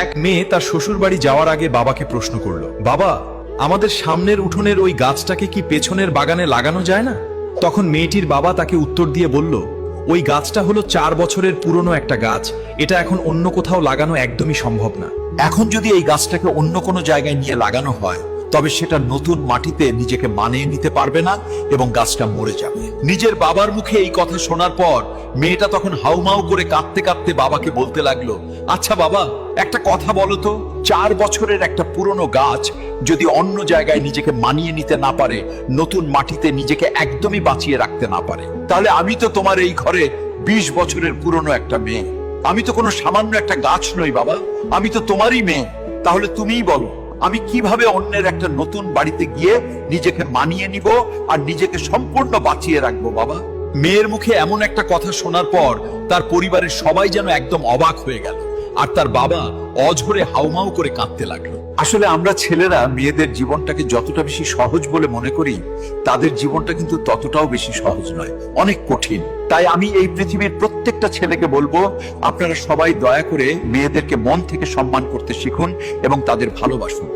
এক মেয়ে তার শ্বশুর বাড়ি যাওয়ার আগে বাবাকে প্রশ্ন করলো, বাবা, আমাদের সামনের উঠোনের ওই গাছটাকে কি পেছনের বাগানে লাগানো যায় না? তখন মেয়েটির বাবা তাকে উত্তর দিয়ে বলল, ওই গাছটা হলো 4 বছরের পুরনো একটা গাছ, এটা এখন অন্য কোথাও লাগানো একদমই সম্ভব না। এখন যদি এই গাছটাকে অন্য কোনো জায়গায় নিয়ে লাগানো হয়, তবে সেটা নতুন মাটিতে নিজেকে মানিয়ে নিতে পারবে না এবং গাছটা মরে যাবে। নিজের বাবার মুখে এই কথা শোনার পর মেয়েটা তখন হাউমাউ করে কাঁদতে কাঁদতে বাবাকে বলতে লাগলো, আচ্ছা বাবা, একটা কথা বলো তো, 4 বছরের একটা পুরনো গাছ যদি অন্য জায়গায় নিজেকে মানিয়ে নিতে না পারে, নতুন মাটিতে নিজেকে একদমই বাঁচিয়ে রাখতে না পারে, তাহলে আমি তো তোমার এই ঘরে 20 বছরের পুরনো একটা মেয়ে। আমি তো কোনো সামান্য একটা গাছ নই বাবা, আমি তো তোমারই মেয়ে। তাহলে তুমিই বলো, আমি কিভাবে অন্যের একটা নতুন বাড়িতে গিয়ে নিজেকে মানিয়ে নিব আর নিজেকে সম্পূর্ণ বাঁচিয়ে রাখবো বাবা? মেয়ের মুখে এমন একটা কথা শোনার পর তার পরিবারের সবাই যেন একদম অবাক হয়ে গেল, আর তার বাবা অঝরে হাউমাউ করে কাঁদতে লাগলো। আসলে আমরা ছেলেরা মেয়েদের জীবনটাকে যতটা বেশি সহজ বলে মনে করি, তাদের জীবনটা কিন্তু ততটাও বেশি সহজ নয়, অনেক কঠিন। তাই আমি এই পৃথিবীর প্রত্যেকটা ছেলেকে বলবো, আপনারা সবাই দয়া করে মেয়েদেরকে মন থেকে সম্মান করতে শিখুন এবং তাদের ভালোবাসুন।